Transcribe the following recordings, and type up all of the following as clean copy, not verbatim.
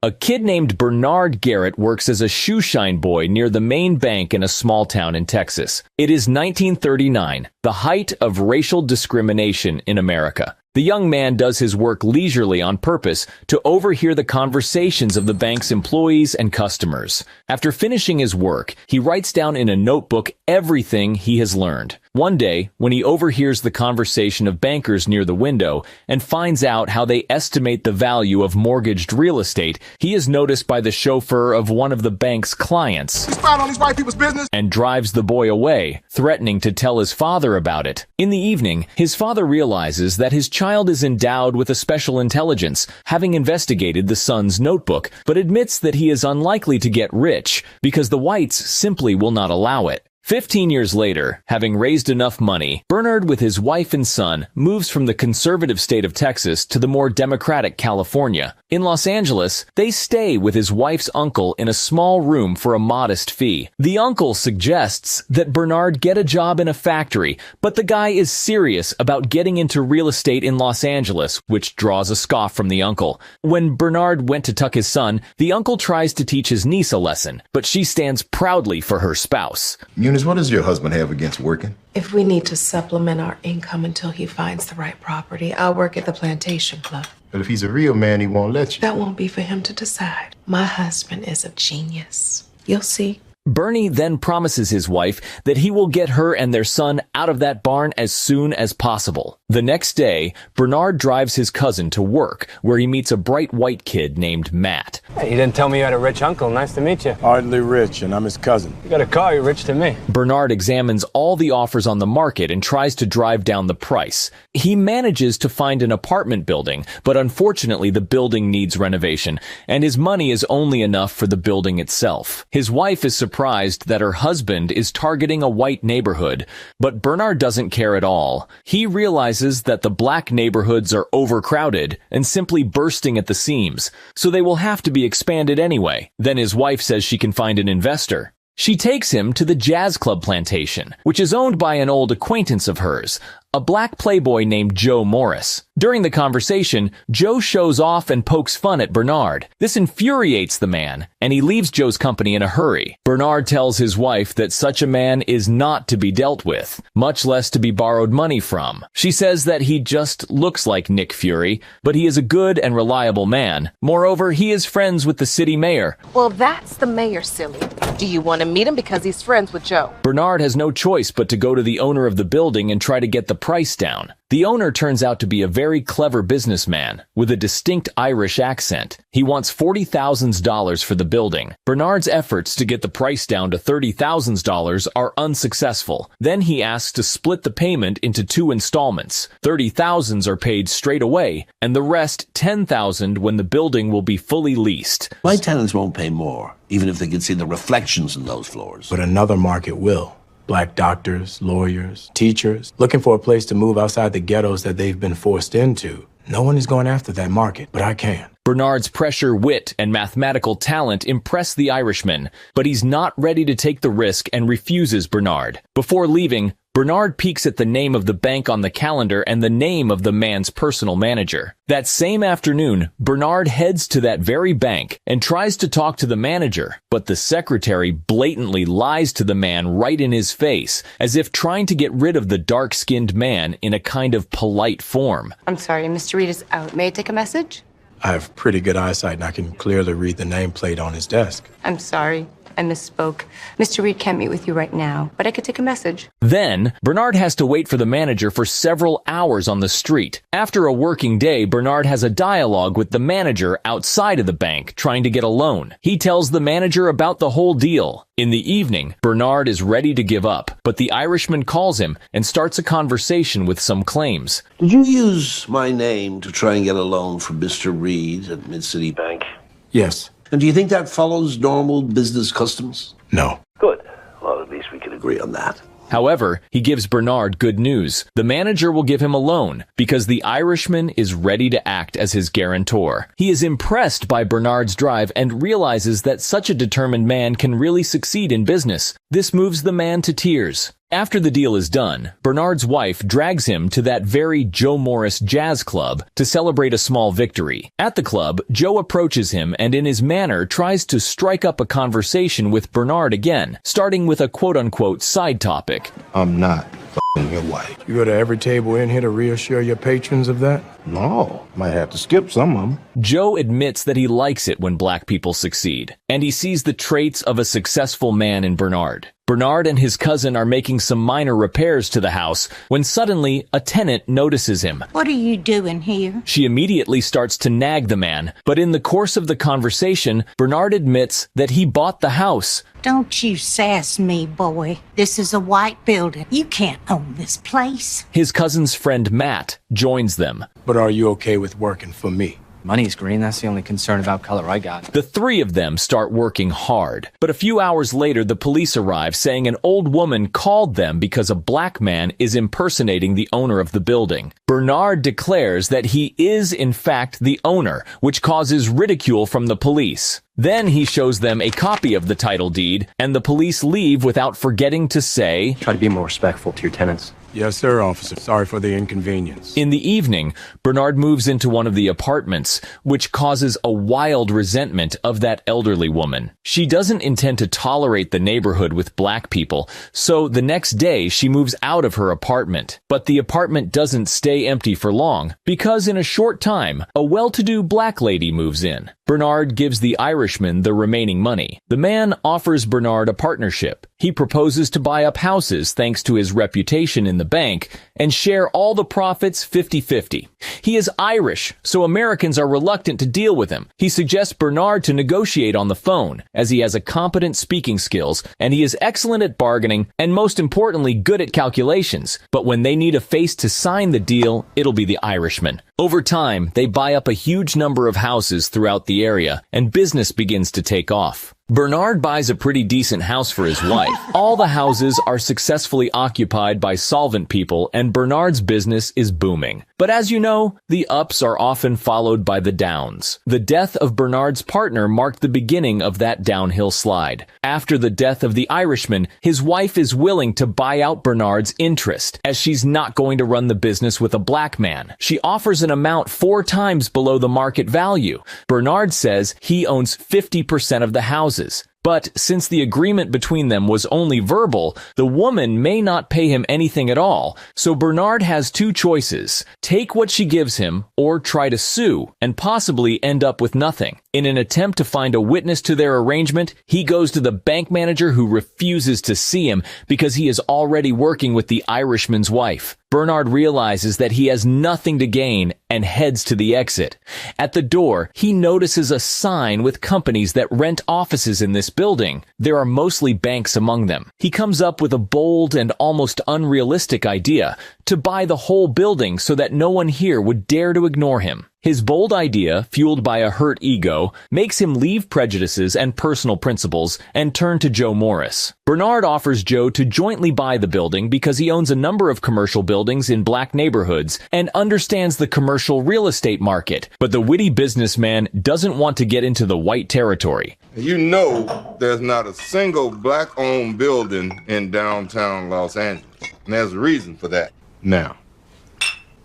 A kid named Bernard Garrett works as a shoeshine boy near the main bank in a small town in Texas. It is 1939, the height of racial discrimination in America. The young man does his work leisurely on purpose to overhear the conversations of the bank's employees and customers. After finishing his work, he writes down in a notebook everything he has learned. One day, when he overhears the conversation of bankers near the window and finds out how they estimate the value of mortgaged real estate, he is noticed by the chauffeur of one of the bank's clients. He's spying on these white people's business And drives the boy away, threatening to tell his father about it. In the evening, his father realizes that his child is endowed with a special intelligence, having investigated the son's notebook, but admits that he is unlikely to get rich because the whites simply will not allow it. 15 years later, having raised enough money, Bernard with his wife and son moves from the conservative state of Texas to the more democratic California. In Los Angeles, they stay with his wife's uncle in a small room for a modest fee. The uncle suggests that Bernard get a job in a factory, but the guy is serious about getting into real estate in Los Angeles, which draws a scoff from the uncle. When Bernard went to tuck his son, the uncle tries to teach his niece a lesson, but she stands proudly for her spouse. What does your husband have against working? If we need to supplement our income until he finds the right property, I'll work at the plantation club. But if he's a real man, he won't let you. That won't be for him to decide. My husband is a genius. You'll see. Bernie then promises his wife that he will get her and their son out of that barn as soon as possible. The next day, Bernard drives his cousin to work, where he meets a bright white kid named Matt. Hey, you didn't tell me you had a rich uncle. Nice to meet you. Hardly rich, and I'm his cousin. You got a car, you're rich to me. Bernard examines all the offers on the market and tries to drive down the price. He manages to find an apartment building, but unfortunately the building needs renovation, and his money is only enough for the building itself. His wife is surprised that her husband is targeting a white neighborhood, but Bernard doesn't care at all. He realizes that the black neighborhoods are overcrowded and simply bursting at the seams, so they will have to be expanded anyway. Then his wife says she can find an investor. She takes him to the Jazz Club plantation, which is owned by an old acquaintance of hers, a black playboy named Joe Morris. During the conversation, Joe shows off and pokes fun at Bernard. This infuriates the man, and he leaves Joe's company in a hurry. Bernard tells his wife that such a man is not to be dealt with, much less to be borrowed money from. She says that he just looks like Nick Fury, but he is a good and reliable man. Moreover, he is friends with the city mayor. Well, that's the mayor, silly. Do you want to meet him because he's friends with Joe? Bernard has no choice but to go to the owner of the building and try to get the price down. The owner turns out to be a very clever businessman with a distinct Irish accent. He wants $40,000 for the building. Bernard's efforts to get the price down to $30,000 are unsuccessful. Then he asks to split the payment into 2 installments. $30,000 are paid straight away, and the rest $10,000 when the building will be fully leased. My tenants won't pay more, even if they can see the reflections in those floors. But another market will. Black doctors, lawyers, teachers, looking for a place to move outside the ghettos that they've been forced into. No one is going after that market, but I can. Bernard's pressure, wit, and mathematical talent impress the Irishman, but he's not ready to take the risk and refuses Bernard. Before leaving, Bernard peeks at the name of the bank on the calendar and the name of the man's personal manager. That same afternoon, Bernard heads to that very bank and tries to talk to the manager, but the secretary blatantly lies to the man right in his face, as if trying to get rid of the dark-skinned man in a kind of polite form. I'm sorry, Mr. Reed is out. May I take a message? I have pretty good eyesight and I can clearly read the nameplate on his desk. I'm sorry. I misspoke. Mr. Reed can't meet with you right now, but I could take a message. Then, Bernard has to wait for the manager for several hours on the street. After a working day, Bernard has a dialogue with the manager outside of the bank, trying to get a loan. He tells the manager about the whole deal. In the evening, Bernard is ready to give up, but the Irishman calls him and starts a conversation with some claims. Did you use my name to try and get a loan from Mr. Reed at Mid-City Bank? Yes. And do you think that follows normal business customs? No. Good. Well, at least we can agree on that. However, he gives Bernard good news. The manager will give him a loan because the Irishman is ready to act as his guarantor. He is impressed by Bernard's drive and realizes that such a determined man can really succeed in business. This moves the man to tears. After the deal is done, Bernard's wife drags him to that very Joe Morris jazz club to celebrate a small victory. At the club, Joe approaches him and in his manner tries to strike up a conversation with Bernard again, starting with a quote-unquote side topic. I'm not f***ing your wife. You go to every table in here to reassure your patrons of that? No, might have to skip some of them. Joe admits that he likes it when black people succeed, and he sees the traits of a successful man in Bernard. Bernard and his cousin are making some minor repairs to the house when suddenly a tenant notices him. What are you doing here? She immediately starts to nag the man, but in the course of the conversation, Bernard admits that he bought the house. Don't you sass me, boy. This is a white building. You can't own this place. His cousin's friend Matt joins them. But are you okay with working for me? Money's green, that's the only concern about color I got. The three of them start working hard, but a few hours later the police arrive saying an old woman called them because a black man is impersonating the owner of the building. Bernard declares that he is in fact the owner, which causes ridicule from the police. Then he shows them a copy of the title deed, and the police leave without forgetting to say, Try to be more respectful to your tenants. Yes, sir, officer. Sorry for the inconvenience. In the evening, Bernard moves into one of the apartments, which causes a wild resentment of that elderly woman. She doesn't intend to tolerate the neighborhood with black people, so the next day she moves out of her apartment. But the apartment doesn't stay empty for long, because in a short time, a well-to-do black lady moves in. Bernard gives the Irishman the remaining money. The man offers Bernard a partnership. He proposes to buy up houses thanks to his reputation in the bank and share all the profits 50-50. He is Irish, so Americans are reluctant to deal with him. He suggests Bernard to negotiate on the phone, as he has a competent speaking skills, and he is excellent at bargaining, and most importantly, good at calculations. But when they need a face to sign the deal, it'll be the Irishman. Over time, they buy up a huge number of houses throughout the area, and business begins to take off. Bernard buys a pretty decent house for his wife. All the houses are successfully occupied by solvent people, and Bernard's business is booming. But as you know, the ups are often followed by the downs. The death of Bernard's partner marked the beginning of that downhill slide. After the death of the Irishman, his wife is willing to buy out Bernard's interest, as she's not going to run the business with a black man. She offers an amount 4 times below the market value. Bernard says he owns 50% of the houses. But since the agreement between them was only verbal, the woman may not pay him anything at all. So Bernard has 2 choices: take what she gives him or try to sue and possibly end up with nothing. In an attempt to find a witness to their arrangement, he goes to the bank manager, who refuses to see him because he is already working with the Irishman's wife. Bernard realizes that he has nothing to gain and heads to the exit. At the door, he notices a sign with companies that rent offices in this building. There are mostly banks among them. He comes up with a bold and almost unrealistic idea to buy the whole building so that no one here would dare to ignore him. His bold idea, fueled by a hurt ego, makes him leave prejudices and personal principles and turn to Joe Morris. Bernard offers Joe to jointly buy the building because he owns a number of commercial buildings in black neighborhoods and understands the commercial real estate market. But the witty businessman doesn't want to get into the white territory. You know there's not a single black-owned building in downtown Los Angeles, and there's a reason for that. Now,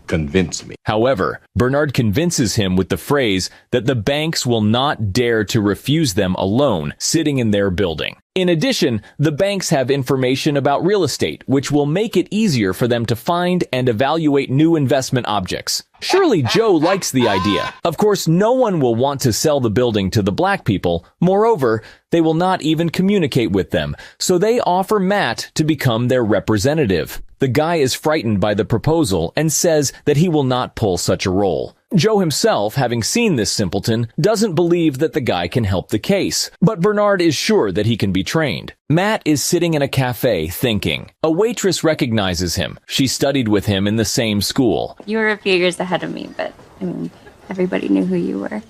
convince me. However, Bernard convinces him with the phrase that the banks will not dare to refuse them a loan sitting in their building. In addition, the banks have information about real estate, which will make it easier for them to find and evaluate new investment objects. Surely Joe likes the idea. Of course, no one will want to sell the building to the black people. Moreover, they will not even communicate with them, so they offer Matt to become their representative. The guy is frightened by the proposal and says that he will not pull such a role. Joe himself, having seen this simpleton, doesn't believe that the guy can help the case, but Bernard is sure that he can be trained. Matt is sitting in a cafe thinking. A waitress recognizes him. She studied with him in the same school. You were a few years ahead of me, but everybody knew who you were.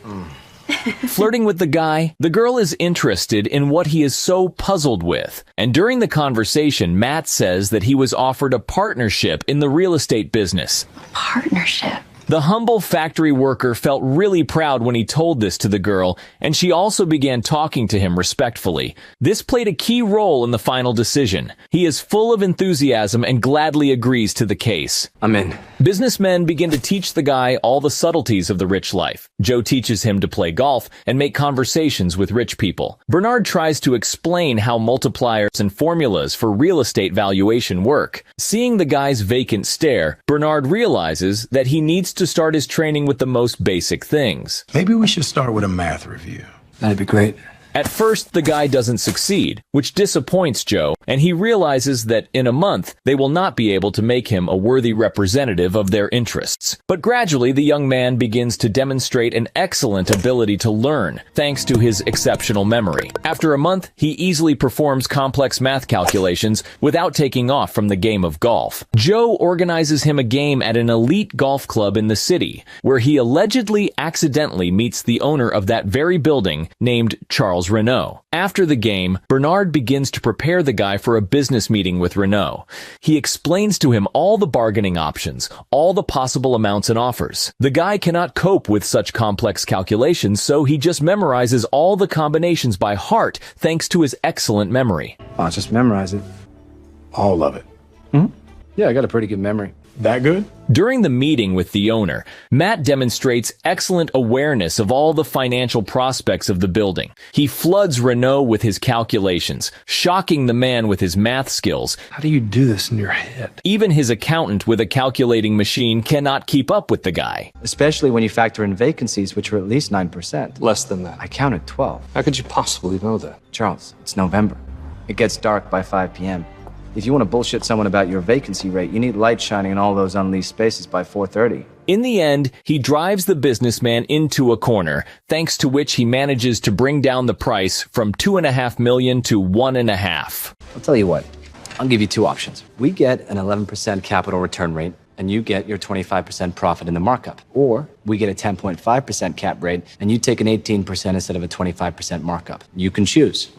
Flirting with the guy, the girl is interested in what he is so puzzled with. And during the conversation, Matt says that he was offered a partnership in the real estate business. Partnership? The humble factory worker felt really proud when he told this to the girl, and she also began talking to him respectfully. This played a key role in the final decision. He is full of enthusiasm and gladly agrees to the case. I'm in. Businessmen begin to teach the guy all the subtleties of the rich life. Joe teaches him to play golf and make conversations with rich people. Bernard tries to explain how multipliers and formulas for real estate valuation work. Seeing the guy's vacant stare, Bernard realizes that he needs to start his training with the most basic things. Maybe we should start with a math review. That'd be great. At first, the guy doesn't succeed, which disappoints Joe, and he realizes that in a month, they will not be able to make him a worthy representative of their interests. But gradually, the young man begins to demonstrate an excellent ability to learn, thanks to his exceptional memory. After a month, he easily performs complex math calculations without taking off from the game of golf. Joe organizes him a game at an elite golf club in the city, where he allegedly accidentally meets the owner of that very building, named Charles Renault. After the game, Bernard begins to prepare the guy for a business meeting with Renault. He explains to him all the bargaining options, all the possible amounts and offers. The guy cannot cope with such complex calculations, so he just memorizes all the combinations by heart thanks to his excellent memory. I'll just memorize it. All of it. Yeah, I got a pretty good memory. That good? During the meeting with the owner, Matt demonstrates excellent awareness of all the financial prospects of the building. He floods Renault with his calculations, shocking the man with his math skills. How do you do this in your head? Even his accountant with a calculating machine cannot keep up with the guy. Especially when you factor in vacancies, which are at least 9%. Less than that. I counted 12. How could you possibly know that? Charles, it's November. It gets dark by 5 p.m. If you want to bullshit someone about your vacancy rate, you need light shining in all those unleased spaces by 4:30. In the end, he drives the businessman into a corner, thanks to which he manages to bring down the price from $2.5 million to $1.5 million. I'll tell you what. I'll give you two options. We get an 11% capital return rate, and you get your 25% profit in the markup. Or we get a 10.5% cap rate, and you take an 18% instead of a 25% markup. You can choose.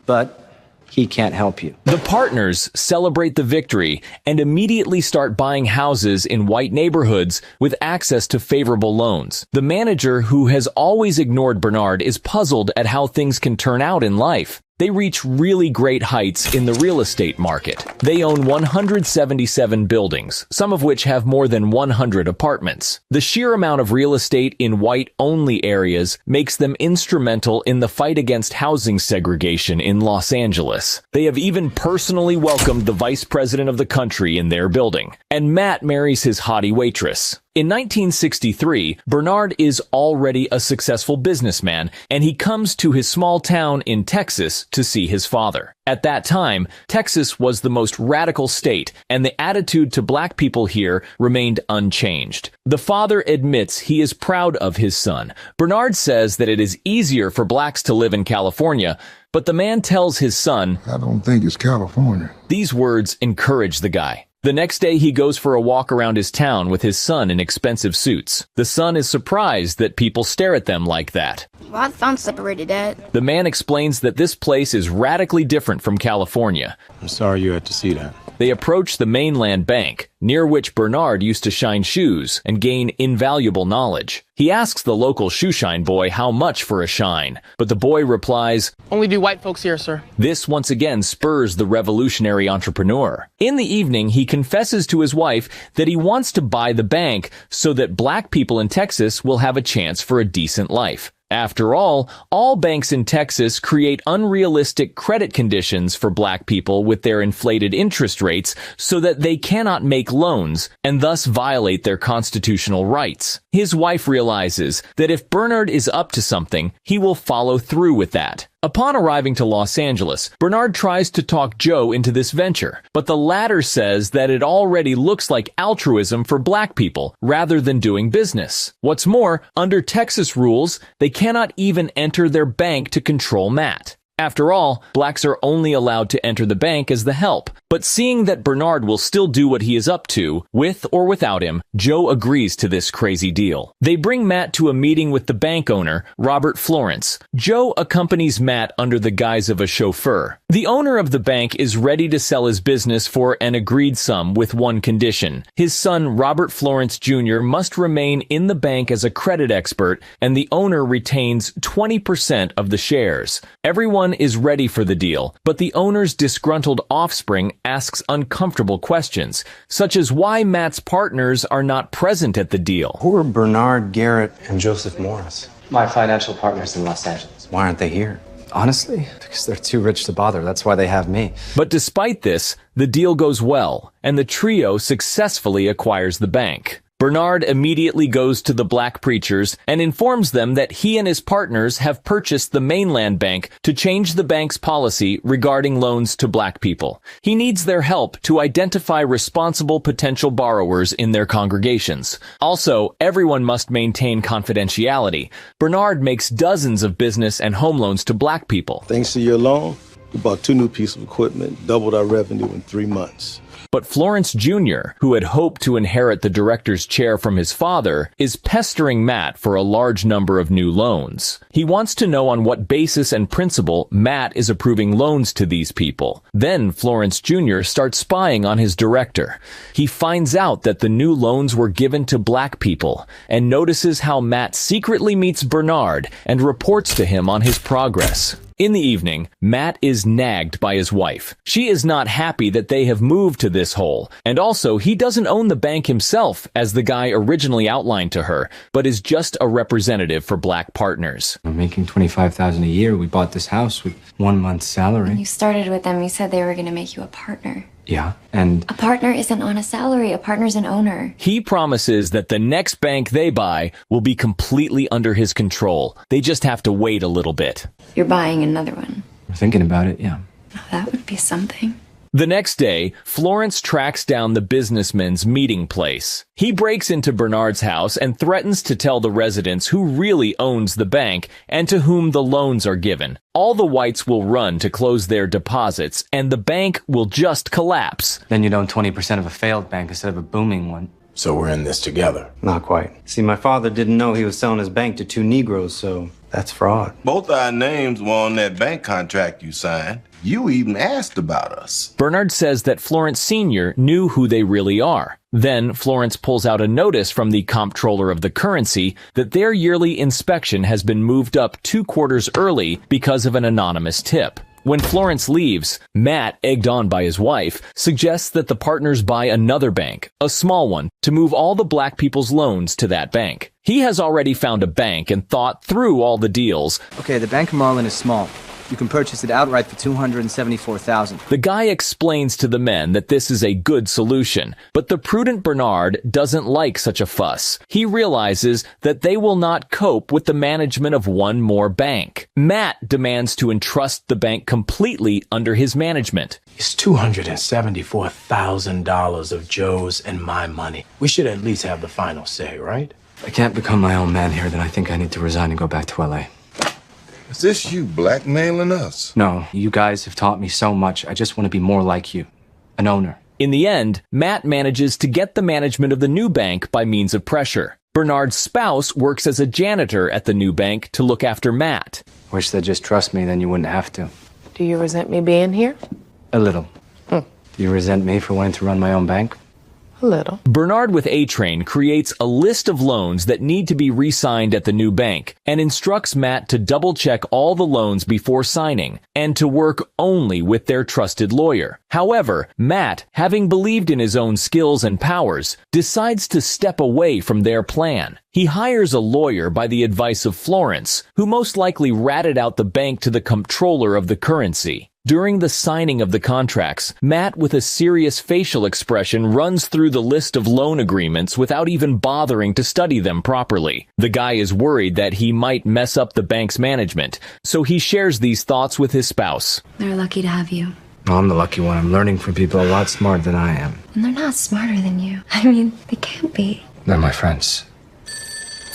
But he can't help you. The partners celebrate the victory and immediately start buying houses in white neighborhoods with access to favorable loans. The manager, who has always ignored Bernard, is puzzled at how things can turn out in life. They reach really great heights in the real estate market. They own 177 buildings, some of which have more than 100 apartments. The sheer amount of real estate in white-only areas makes them instrumental in the fight against housing segregation in Los Angeles. They have even personally welcomed the vice president of the country in their building. And Matt marries his haughty waitress. In 1963, Bernard is already a successful businessman, and he comes to his small town in Texas to see his father. At that time, Texas was the most radical state, and the attitude to black people here remained unchanged. The father admits he is proud of his son. Bernard says that it is easier for blacks to live in California, but the man tells his son, I don't think it's California. These words encourage the guy. The next day, he goes for a walk around his town with his son in expensive suits. The son is surprised that people stare at them like that. Well, I found separated, Dad. The man explains that this place is radically different from California. I'm sorry you had to see that. They approach the mainland bank, near which Bernard used to shine shoes and gain invaluable knowledge. He asks the local shoeshine boy how much for a shine, but the boy replies, Only do white folks here, sir. This once again spurs the revolutionary entrepreneur. In the evening, he confesses to his wife that he wants to buy the bank so that black people in Texas will have a chance for a decent life. After all banks in Texas create unrealistic credit conditions for black people with their inflated interest rates so that they cannot make loans and thus violate their constitutional rights. His wife realizes that if Bernard is up to something, he will follow through with that. Upon arriving to Los Angeles, Bernard tries to talk Joe into this venture, but the latter says that it already looks like altruism for black people rather than doing business. What's more, under Texas rules, they cannot even enter their bank to control Matt. After all, blacks are only allowed to enter the bank as the help. But seeing that Bernard will still do what he is up to, with or without him, Joe agrees to this crazy deal. They bring Matt to a meeting with the bank owner, Robert Florence. Joe accompanies Matt under the guise of a chauffeur. The owner of the bank is ready to sell his business for an agreed sum with one condition. His son, Robert Florence Jr., must remain in the bank as a credit expert, and the owner retains 20% of the shares. Everyone is ready for the deal, but the owner's disgruntled offspring asks uncomfortable questions, such as why Matt's partners are not present at the deal. Who are Bernard, Garrett, and Joseph Morris? My financial partners in Los Angeles. Why aren't they here? Honestly, because they're too rich to bother. That's why they have me. But despite this, the deal goes well, and the trio successfully acquires the bank. Bernard immediately goes to the black preachers and informs them that he and his partners have purchased the mainland bank to change the bank's policy regarding loans to black people. He needs their help to identify responsible potential borrowers in their congregations. Also, everyone must maintain confidentiality. Bernard makes dozens of business and home loans to black people. Thanks to your loan, we bought 2 new pieces of equipment, doubled our revenue in 3 months. But Florence Jr., who had hoped to inherit the director's chair from his father, is pestering Matt for a large number of new loans. He wants to know on what basis and principle Matt is approving loans to these people. Then Florence Jr. starts spying on his director. He finds out that the new loans were given to black people and notices how Matt secretly meets Bernard and reports to him on his progress. In the evening, Matt is nagged by his wife. She is not happy that they have moved to this hole, and also he doesn't own the bank himself, as the guy originally outlined to her, but is just a representative for black partners. We're making $25,000 a year. We bought this house with 1 month's salary. When you started with them, you said they were going to make you a partner. Yeah, and A partner isn't on a salary. A partner's an owner. He promises that the next bank they buy will be completely under his control. They just have to wait a little bit. You're buying another one. we're thinking about it, yeah. Oh, that would be something. The next day, Florence tracks down the businessman's meeting place. He breaks into Bernard's house and threatens to tell the residents who really owns the bank and to whom the loans are given. All the whites will run to close their deposits, and the bank will just collapse. Then you'd own 20% of a failed bank instead of a booming one. So we're in this together. Not quite. See, my father didn't know he was selling his bank to 2 Negroes, so that's fraud. Both our names were on that bank contract you signed. You even asked about us. Bernard says that Florence Sr. knew who they really are. Then Florence pulls out a notice from the comptroller of the currency that their yearly inspection has been moved up 2 quarters early because of an anonymous tip. When Florence leaves, Matt, egged on by his wife, suggests that the partners buy another bank, a small one, to move all the black people's loans to that bank. He has already found a bank and thought through all the deals. Okay, the Bank of Marlin is small. You can purchase it outright for $274,000. The guy explains to the men that this is a good solution, but the prudent Bernard doesn't like such a fuss. He realizes that they will not cope with the management of one more bank. Matt demands to entrust the bank completely under his management. It's $274,000 of Joe's and my money. We should at least have the final say, right? If I can't become my own man here, then I think I need to resign and go back to LA. Is this you blackmailing us? No, you guys have taught me so much. I just want to be more like you. An owner. In the end, Matt manages to get the management of the new bank by means of pressure. Bernard's spouse works as a janitor at the new bank to look after Matt. Wish they'd just trust me, then you wouldn't have to. Do you resent me being here? A little. Do you resent me for wanting to run my own bank? A little. Bernard with A-Train creates a list of loans that need to be re-signed at the new bank and instructs Matt to double-check all the loans before signing and to work only with their trusted lawyer. However, Matt, having believed in his own skills and powers, decides to step away from their plan. He hires a lawyer by the advice of Florence, who most likely ratted out the bank to the comptroller of the currency. During the signing of the contracts, Matt, with a serious facial expression, runs through the list of loan agreements without even bothering to study them properly. The guy is worried that he might mess up the bank's management, so he shares these thoughts with his spouse. They're lucky to have you. No, I'm the lucky one. I'm learning from people a lot smarter than I am. And they're not smarter than you. I mean, they can't be. They're my friends.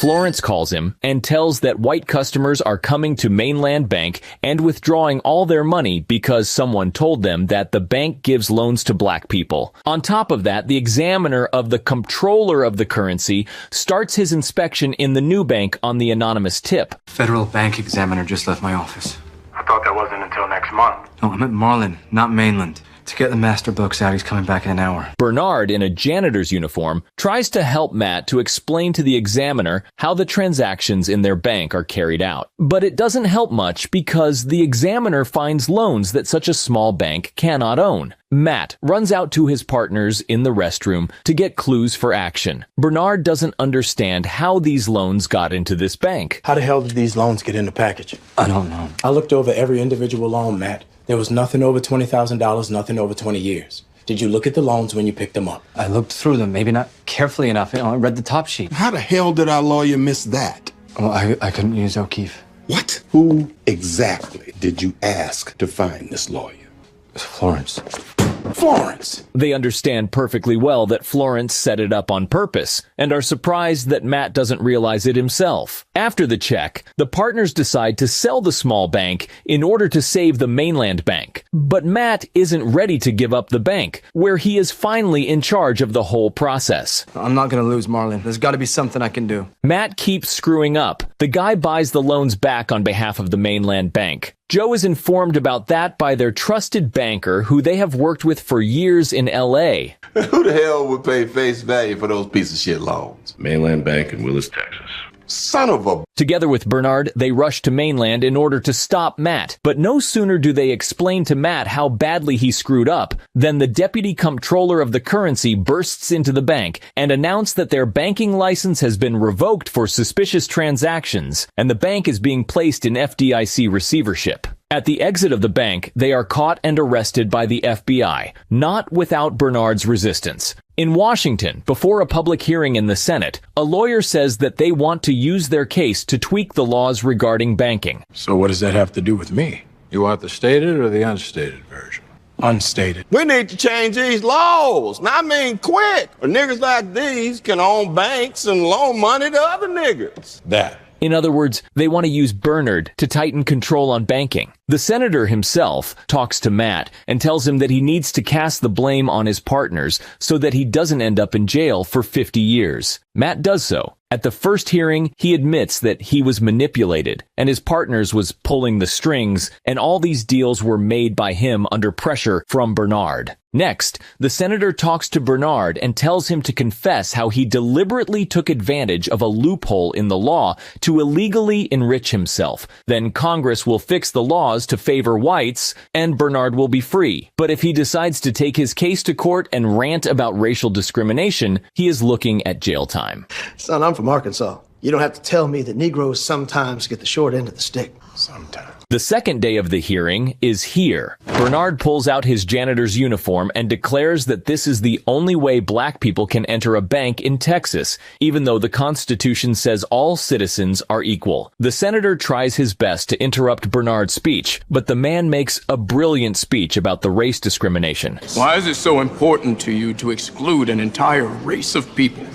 Florence calls him and tells that white customers are coming to Mainland Bank and withdrawing all their money because someone told them that the bank gives loans to black people. On top of that, the examiner of the comptroller of the currency starts his inspection in the new bank on the anonymous tip. Federal bank examiner just left my office. I thought that wasn't until next month. No, I'm at Marlin, not Mainland. To get the master books out, he's coming back in an hour. Bernard, in a janitor's uniform, tries to help Matt to explain to the examiner how the transactions in their bank are carried out. But it doesn't help much because the examiner finds loans that such a small bank cannot own. Matt runs out to his partners in the restroom to get clues for action. Bernard doesn't understand how these loans got into this bank. How the hell did these loans get in the package? I don't know. I looked over every individual loan, Matt. There was nothing over $20,000, nothing over 20 years. Did you look at the loans when you picked them up? I looked through them, maybe not carefully enough. I read the top sheet. How the hell did our lawyer miss that? Well, I couldn't use O'Keefe. What? Who exactly did you ask to find this lawyer? Florence. Florence! They understand perfectly well that Florence set it up on purpose and are surprised that Matt doesn't realize it himself. After the check, the partners decide to sell the small bank in order to save the Mainland Bank. But Matt isn't ready to give up the bank, where he is finally in charge of the whole process. I'm not going to lose Marlin. There's got to be something I can do. Matt keeps screwing up. The guy buys the loans back on behalf of the Mainland Bank. Joe is informed about that by their trusted banker who they have worked with for years in L.A. Who the hell would pay face value for those piece of shit loans? Mainland Bank in Willis, Texas. Son of a... Together with Bernard, they rush to Mainland in order to stop Matt. But no sooner do they explain to Matt how badly he screwed up than the deputy comptroller of the currency bursts into the bank and announced that their banking license has been revoked for suspicious transactions, and the bank is being placed in FDIC receivership. At the exit of the bank, they are caught and arrested by the FBI, not without Bernard's resistance. In Washington, before a public hearing in the Senate, a lawyer says that they want to use their case to tweak the laws regarding banking. So what does that have to do with me? You want the stated or the unstated version? Unstated. We need to change these laws. And I mean quick. Or niggas like these can own banks and loan money to other niggas. That. In other words, they want to use Bernard to tighten control on banking. The senator himself talks to Matt and tells him that he needs to cast the blame on his partners so that he doesn't end up in jail for 50 years. Matt does so. At the first hearing, he admits that he was manipulated and his partners was pulling the strings, and all these deals were made by him under pressure from Bernard. Next, the senator talks to Bernard and tells him to confess how he deliberately took advantage of a loophole in the law to illegally enrich himself. Then Congress will fix the laws to favor whites, and Bernard will be free. But if he decides to take his case to court and rant about racial discrimination, he is looking at jail time. Son, I'm from Arkansas. You don't have to tell me that Negroes sometimes get the short end of the stick. Sometimes. The second day of the hearing is here. Bernard pulls out his janitor's uniform and declares that this is the only way black people can enter a bank in Texas, even though the Constitution says all citizens are equal. The senator tries his best to interrupt Bernard's speech, but the man makes a brilliant speech about the race discrimination. Why is it so important to you to exclude an entire race of people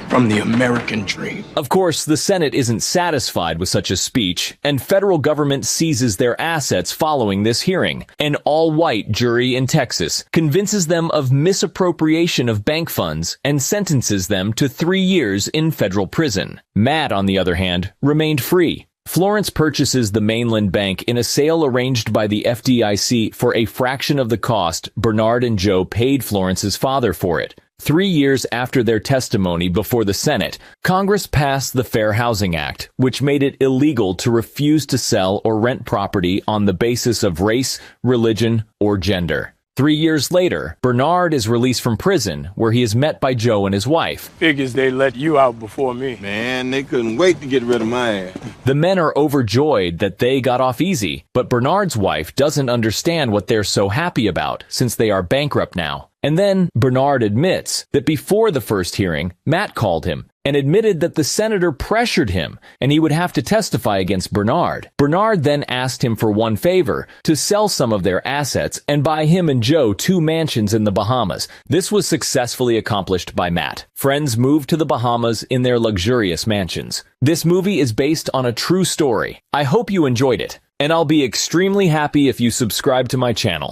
from the American dream? Of course, the Senate isn't satisfied with such a speech, and federal government seizes their assets following this hearing. An all-white jury in Texas convinces them of misappropriation of bank funds and sentences them to 3 years in federal prison. Matt, on the other hand, remained free. Florence purchases the Mainland Bank in a sale arranged by the FDIC for a fraction of the cost Bernard and Joe paid Florence's father for it. 3 years after their testimony before the Senate, Congress passed the Fair Housing Act, which made it illegal to refuse to sell or rent property on the basis of race, religion, or gender. 3 years later, Bernard is released from prison, where he is met by Joe and his wife. Figures they let you out before me. Man, they couldn't wait to get rid of my ass. The men are overjoyed that they got off easy, but Bernard's wife doesn't understand what they're so happy about, since they are bankrupt now. And then Bernard admits that before the first hearing, Matt called him and admitted that the senator pressured him and he would have to testify against Bernard. Bernard then asked him for one favor, to sell some of their assets and buy him and Joe 2 mansions in the Bahamas. This was successfully accomplished by Matt. Friends moved to the Bahamas in their luxurious mansions. This movie is based on a true story. I hope you enjoyed it, and I'll be extremely happy if you subscribe to my channel.